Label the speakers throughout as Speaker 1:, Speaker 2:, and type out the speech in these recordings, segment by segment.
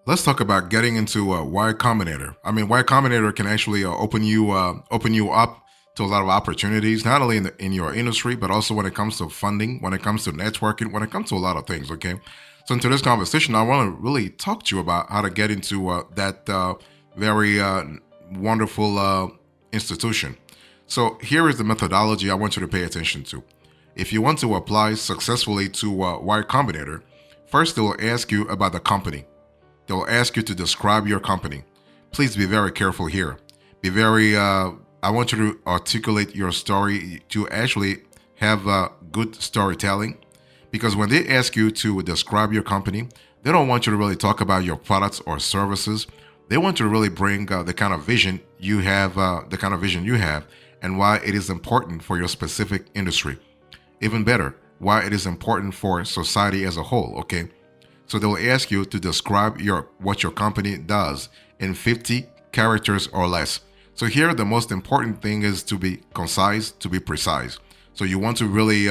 Speaker 1: Let's talk about getting into Y Combinator. I mean, Y Combinator can actually open you up to a lot of opportunities, not only in your industry, but also when it comes to funding, when it comes to networking, when it comes to a lot of things. Okay, so into this conversation, I want to really talk to you about how to get into that very wonderful institution. So here is the methodology I want you to pay attention to. If you want to apply successfully to Y Combinator, first they will ask you about the company. They'll ask you to describe your company. Please be very careful here. Be very, I want you to articulate your story to actually have good storytelling. Because when they ask you to describe your company, they don't want you to really talk about your products or services. They want you to really bring the kind of vision you have, and why it is important for your specific industry. Even better, why it is important for society as a whole. Okay, so they'll ask you to describe what your company does in 50 characters or less. So here, the most important thing is to be concise, to be precise. So you want to really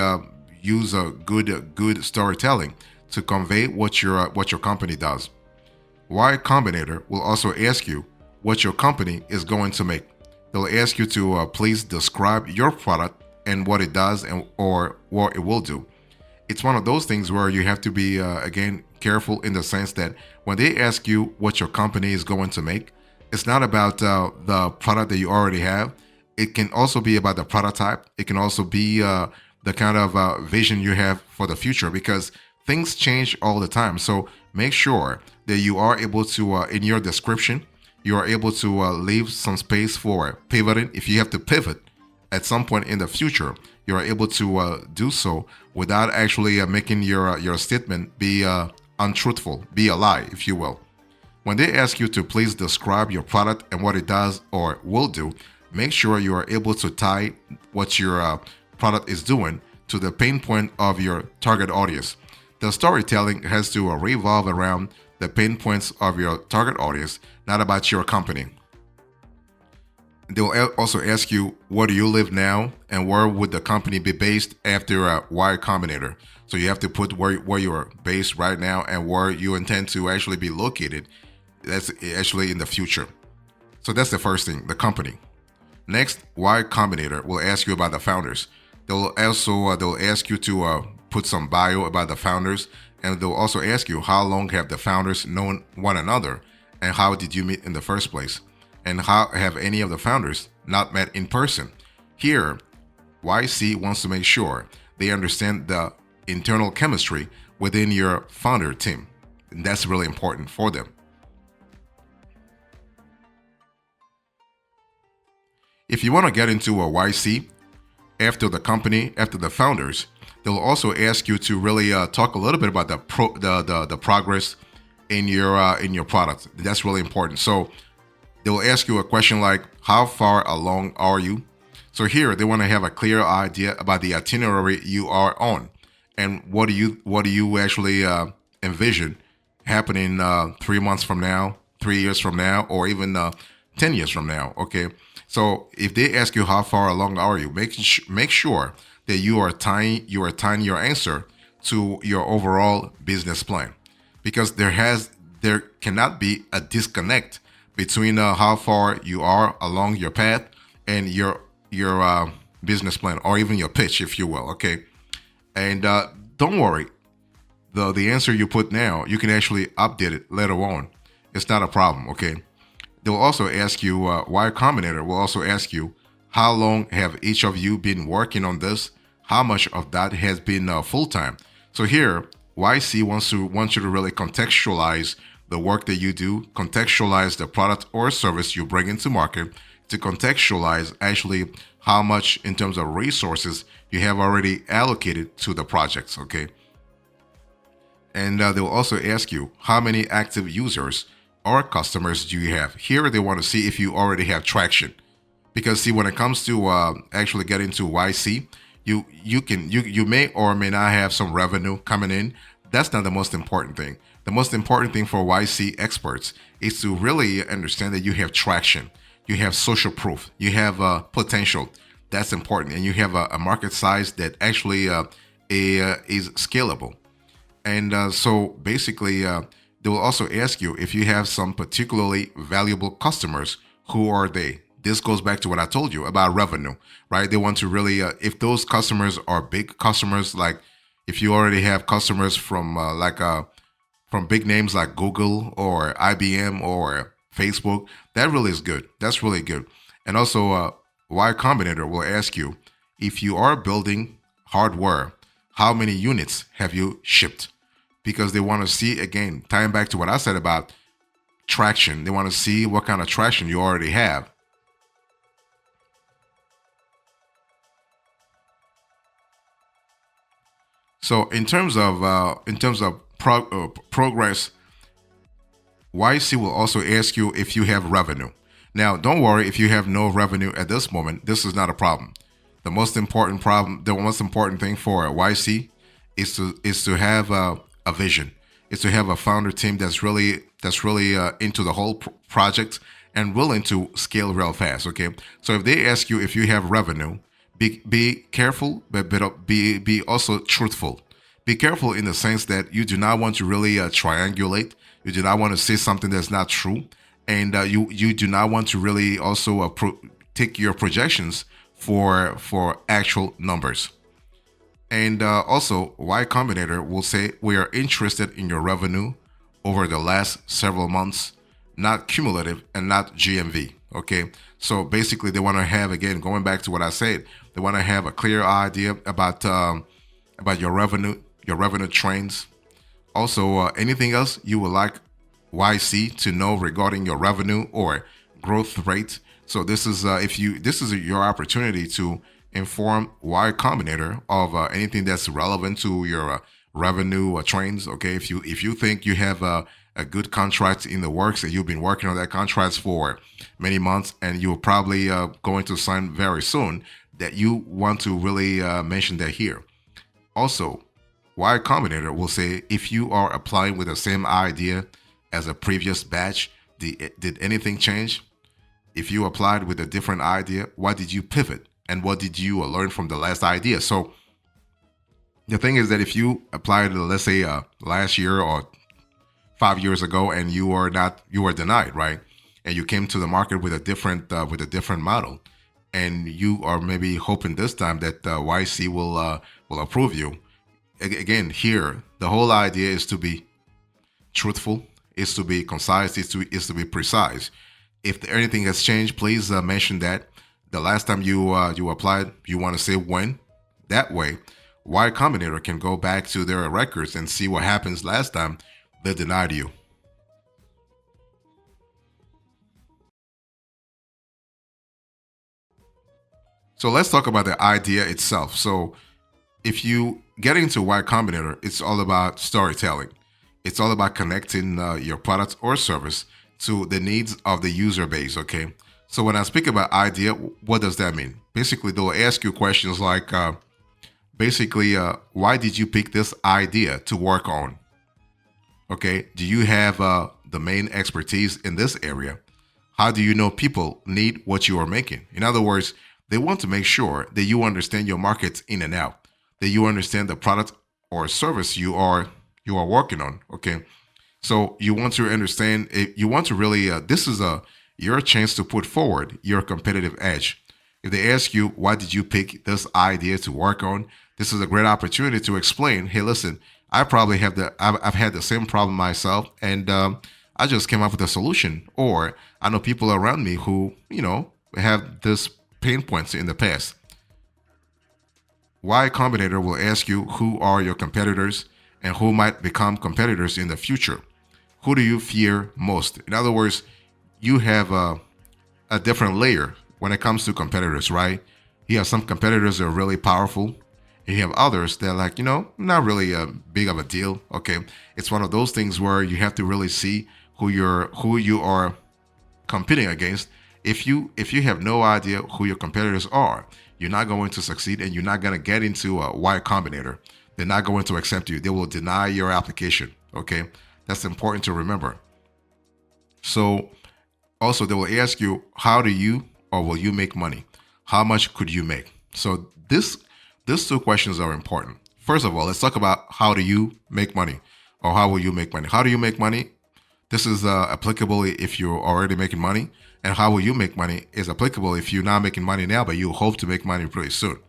Speaker 1: use a good storytelling to convey what your company does. Y Combinator will also ask you what your company is going to make. They'll ask you to please describe your product and what it does and or what it will do. It's one of those things where you have to be again careful in the sense that when they ask you what your company is going to make, it's not about the product that you already have. It can also be about the prototype. It can also be the kind of vision you have for the future, because things change all the time. So make sure that you are able to, in your description, you are able to leave some space for pivoting. If you have to pivot at some point in the future, you are able to do so without actually making your statement be untruthful, be a lie, if you will. When they ask you to please describe your product and what it does or will do, make sure you are able to tie what your product is doing to the pain point of your target audience. The storytelling has to revolve around the pain points of your target audience, not about your company. They'll also ask you, where do you live now and where would the company be based after a Y Combinator? So you have to put where you are based right now and where you intend to actually be located. That's actually in the future. So that's the first thing, the company. Next, Y Combinator will ask you about the founders. They'll ask you to put some bio about the founders, and they'll also ask you how long have the founders known one another and how did you meet in the first place, and how have any of the founders not met in person. Here, YC wants to make sure they understand the internal chemistry within your founder team. And that's really important for them. If you want to get into a YC, after the company, after the founders, they'll also ask you to really talk a little bit about the progress in your product. That's really important. So they'll ask you a question like, how far along are you? So here they want to have a clear idea about the itinerary you are on, and what do you actually envision happening 3 months from now, 3 years from now, or even 10 years from now. Okay, so if they ask you how far along are you, make sure that you are tying your answer to your overall business plan, because there cannot be a disconnect between how far you are along your path and your business plan, or even your pitch, if you will. Okay, and don't worry, the answer you put now, you can actually update it later on. It's not a problem. Okay, they'll also ask you, Y Combinator will also ask you, how long have each of you been working on this? How much of that has been full time? So here, YC wants you to really contextualize the work that you do, contextualize the product or service you bring into market, to contextualize actually how much in terms of resources you have already allocated to the projects. Okay, and they will also ask you, how many active users or customers do you have? Here they want to see if you already have traction, because see, when it comes to actually getting to YC, you may or may not have some revenue coming in. That's not the most important thing. The most important thing for YC experts is to really understand that you have traction, you have social proof, you have potential. That's important, and you have a market size that actually is scalable. And so basically, They will also ask you if you have some particularly valuable customers. Who are they? This goes back to what I told you about revenue, right? They want to really, if those customers are big customers, like if you already have customers from big names like Google or IBM or Facebook, that really is good. That's really good. And also, Y Combinator will ask you if you are building hardware, how many units have you shipped? Because they want to see, again, tying back to what I said about traction, they want to see what kind of traction you already have. So in terms of progress, YC will also ask you if you have revenue. Now, don't worry if you have no revenue at this moment. This is not a problem. The most important thing for a YC is to have a vision. Is to have a founder team that's really into the whole project and willing to scale real fast. Okay, so if they ask you if you have revenue, be careful, but be also truthful. Be careful in the sense that you do not want to really triangulate. You do not want to say something that's not true, and you do not want to really also take your projections for actual numbers. And also, Y Combinator will say we are interested in your revenue over the last several months, not cumulative and not GMV. Okay, so basically, they want to have, again, going back to what I said, they want to have a clear idea about your revenue trends. Also, anything else you would like YC to know regarding your revenue or growth rate. So this is your opportunity to inform Y Combinator of anything that's relevant to your revenue trends. Okay, if you think you have a good contract in the works and you've been working on that contract for many months and you're probably going to sign very soon, that you want to really mention that here. Also, Y Combinator will say if you are applying with the same idea as a previous batch, did anything change? If you applied with a different idea, why did you pivot? And what did you learn from the last idea? So the thing is that if you applied, let's say last year or 5 years ago, and you were denied, right? And you came to the market with a different model, and you are maybe hoping this time that YC will approve you. Again, here the whole idea is to be truthful, is to be concise, is to be precise. If anything has changed, please mention that. The last time you applied, you want to say when. That way, Y Combinator can go back to their records and see what happens last time they denied you. So let's talk about the idea itself. So if you get into Y Combinator, it's all about storytelling. It's all about connecting your product or service to the needs of the user base. Okay. So when I speak about idea, what does that mean? Basically, they'll ask you questions like, why did you pick this idea to work on? Okay. Do you have the main expertise in this area? How do you know people need what you are making? In other words, they want to make sure that you understand your markets in and out, that you understand the product or service you are working on. Okay. So you want to understand, you want to really, this is your chance to put forward your competitive edge. If they ask you, why did you pick this idea to work on? This is a great opportunity to explain, hey, listen, I've had the same problem myself, and I just came up with a solution. Or I know people around me who, have this pain points in the past. Y Combinator will ask you who are your competitors and who might become competitors in the future. Who do you fear most? In other words, you have a different layer when it comes to competitors, right? You have some competitors that are really powerful, and you have others that are like, not really a big of a deal. Okay, it's one of those things where you have to really see who you are competing against. If you have no idea who your competitors are, you're not going to succeed, and you're not going to get into a Y Combinator. They're not going to accept you. They will deny your application. Okay, that's important to remember. So also, they will ask you, how do you or will you make money? How much could you make? So these two questions are important. First of all, let's talk about how do you make money, or how will you make money? How do you make money? This is applicable if you're already making money, and how will you make money is applicable if you're not making money now, but you hope to make money pretty soon.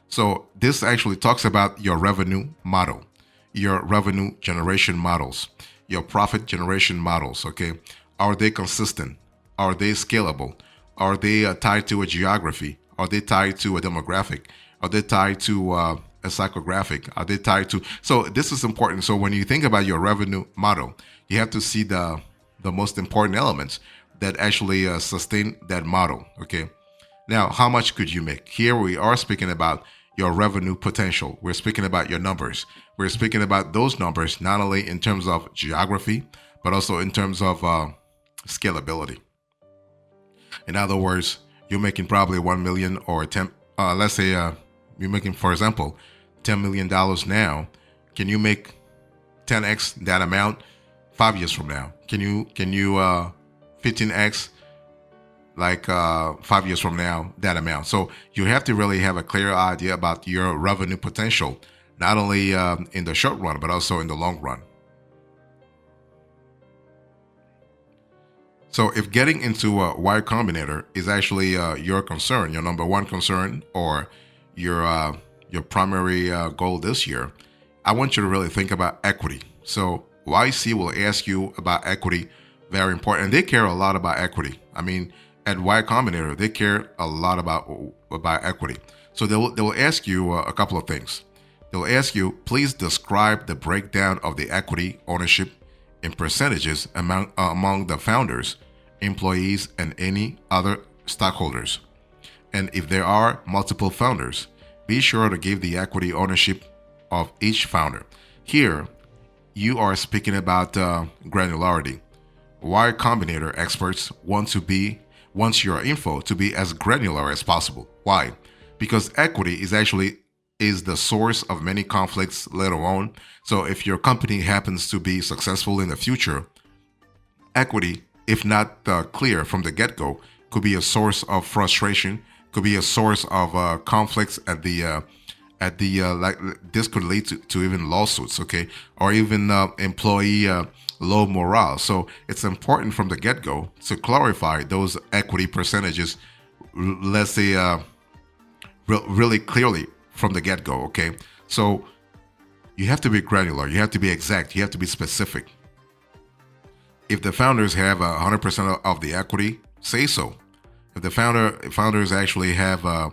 Speaker 1: So this actually talks about your revenue model, your revenue generation models, your profit generation models. Okay, are they consistent? Are they scalable? Are they tied to a geography? Are they tied to a demographic? Are they tied to a psychographic? Are they tied to? So this is important. So when you think about your revenue model, you have to see the most important elements that actually sustain that model. Okay. Now, how much could you make? Here we are speaking about your revenue potential. We're speaking about your numbers. We're speaking about those numbers not only in terms of geography, but also in terms of scalability. In other words, you're making probably 1 million or 10. Let's say you're making, for example, $10 million now. Can you make 10x that amount 5 years from now? Can you 15x like 5 years from now that amount? So you have to really have a clear idea about your revenue potential, not only in the short run but also in the long run. So if getting into Y Combinator is actually your concern, your number one concern, or your primary goal this year, I want you to really think about equity. So YC will ask you about equity, very important. And they care a lot about equity. I mean, at Y Combinator, they care a lot about equity. So they will ask you a couple of things. They'll ask you, please describe the breakdown of the equity ownership in percentages among the founders, employees, and any other stockholders. And if there are multiple founders, be sure to give the equity ownership of each founder. Here, you are speaking about granularity. Y Combinator experts want your info to be as granular as possible. Why? Because equity is the source of many conflicts later on. So if your company happens to be successful in the future, equity, if not clear from the get-go, could be a source of frustration, could be a source of conflicts like this could lead to even lawsuits, okay, or even employee low morale. So it's important from the get-go to clarify those equity percentages, let's say really clearly from the get-go, okay? So you have to be granular, you have to be exact, you have to be specific. If the founders have 100% of the equity, say so. If the founders actually have 80%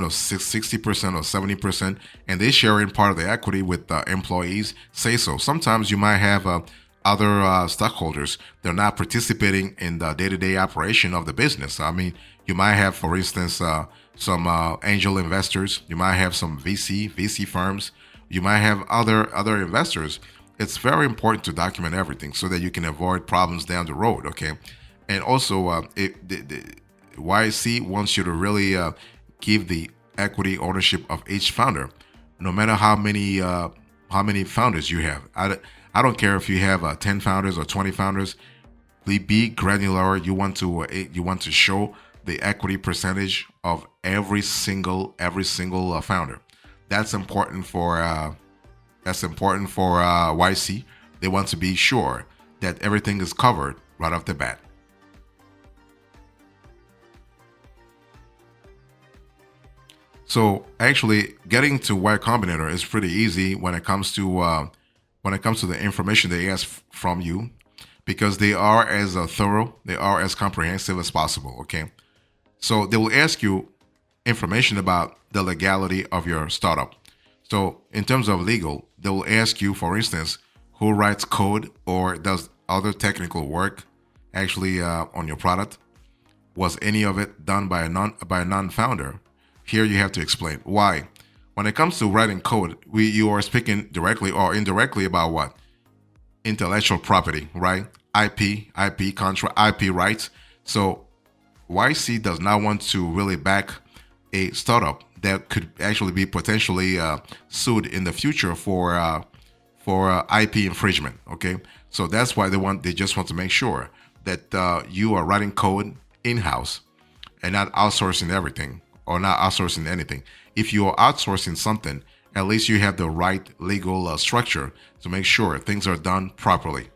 Speaker 1: or 60% or 70%, and they share in part of the equity with employees, say so. Sometimes you might have other stockholders. They're not participating in the day-to-day operation of the business. I mean, you might have, for instance, some angel investors. You might have some VC firms. You might have other investors. It's very important to document everything so that you can avoid problems down the road, okay? And also, the YC wants you to really give the equity ownership of each founder, no matter how many founders you have. I don't care if you have 10 founders or 20 founders. Be granular. You want to show the equity percentage of every single founder. That's important for YC. They want to be sure that everything is covered right off the bat. So actually, getting to Y Combinator is pretty easy when it comes to the information they ask from you, because they are as thorough, they are as comprehensive as possible. Okay, so they will ask you information about the legality of your startup. So in terms of legal, they will ask you, for instance, who writes code or does other technical work actually on your product. Was any of it done by a non-founder? Here you have to explain why. When it comes to writing code, you are speaking directly or indirectly about what? Intellectual property, right? IP contract, IP rights. So YC does not want to really back a startup that could actually be potentially sued in the future for IP infringement. Okay, so that's why they just want to make sure that you are writing code in-house and not outsourcing everything or not outsourcing anything. If you are outsourcing something, at least you have the right legal structure to make sure things are done properly.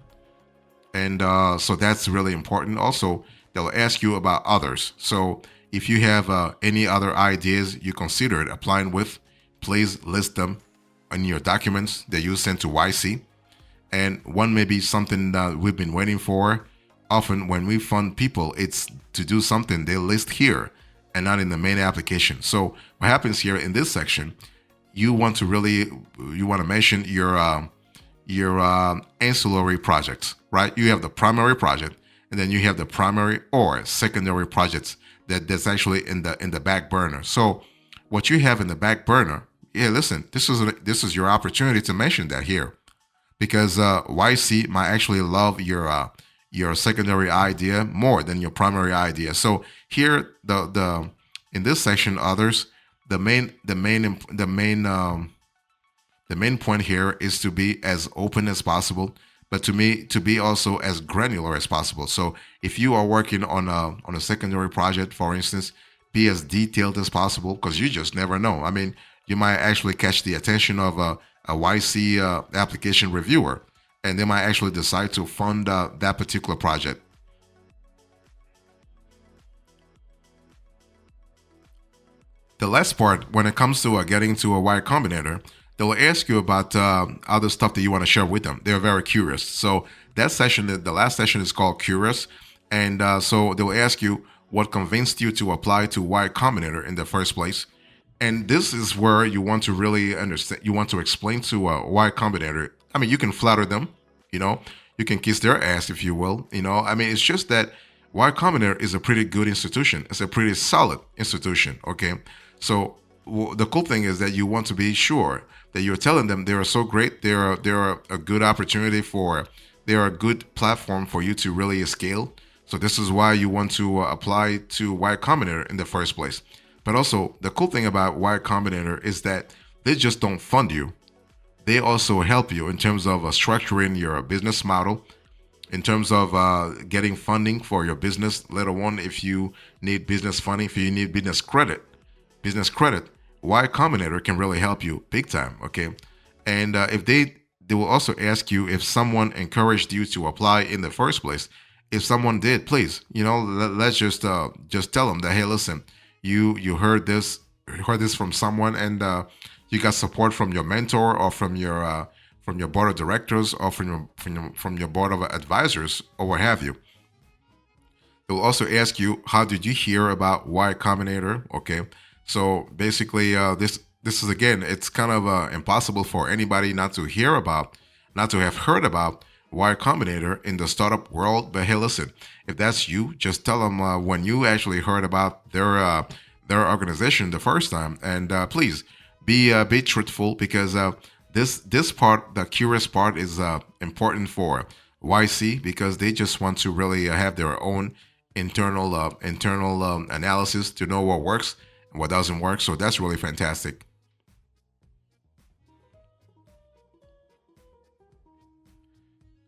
Speaker 1: And so that's really important. Also, they'll ask you about others. So if you have any other ideas you considered applying with, please list them in your documents that you send to YC. And one may be something that we've been waiting for. Often when we fund people, it's to do something they list here and not in the main application. So what happens here in this section, you want to really, you want to mention your ancillary projects, right? You have the primary project, and then you have the primary or secondary projects that's actually in the back burner. So what you have in the back burner, yeah, listen, this is your opportunity to mention that here, because YC might actually love your secondary idea more than your primary idea. So here, the in this section, others, the main point here is to be as open as possible, but to me, to be also as granular as possible. So if you are working on a secondary project, for instance, be as detailed as possible, because you just never know. I mean, you might actually catch the attention of a YC application reviewer, and they might actually decide to fund that particular project. The last part, when it comes to getting to a Y Combinator, they'll ask you about other stuff that you want to share with them. They're very curious. So that session, the last session is called Curious. And so they'll ask you what convinced you to apply to Y Combinator in the first place. And this is where you want to really understand, you want to explain to Y Combinator. I mean, you can flatter them, you know, you can kiss their ass, if you will. You know, I mean, it's just that Y Combinator is a pretty good institution. It's a pretty solid institution, okay? So the cool thing is that you want to be sure that you're telling them they are so great. They're a good opportunity for, they're a good platform for you to really scale. So this is why you want to apply to Y Combinator in the first place. But also, the cool thing about Y Combinator is that they just don't fund you. They also help you in terms of structuring your business model, in terms of getting funding for your business. Later on, if you need business funding, if you need business credit, Y Combinator can really help you big time. Okay, and if they will also ask you if someone encouraged you to apply in the first place. If someone did, please, you know, let's just tell them that, hey, listen, you heard this from someone, and you got support from your mentor or from your board of directors or from your board of advisors or what have you. It will also ask you, how did you hear about Y Combinator? Okay, so basically, this is, again, it's kind of impossible for anybody not to hear about, not to have heard about Y Combinator in the startup world. But hey, listen, if that's you, just tell them when you actually heard about their organization the first time, and please be truthful, because this part, the curious part, is important for YC, because they just want to really have their own internal analysis to know what works and what doesn't work. So that's really fantastic.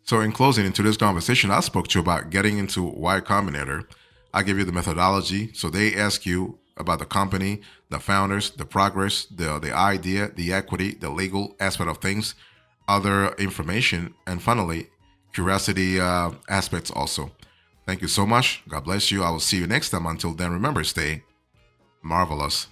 Speaker 1: So in closing, into this conversation, I spoke to you about getting into Y Combinator. I give you the methodology. So they ask you about the company, the founders, the progress, the idea, the equity, the legal aspect of things, other information, and finally, curiosity aspects also. Thank you so much. God bless you. I will see you next time. Until then, remember, stay marvelous.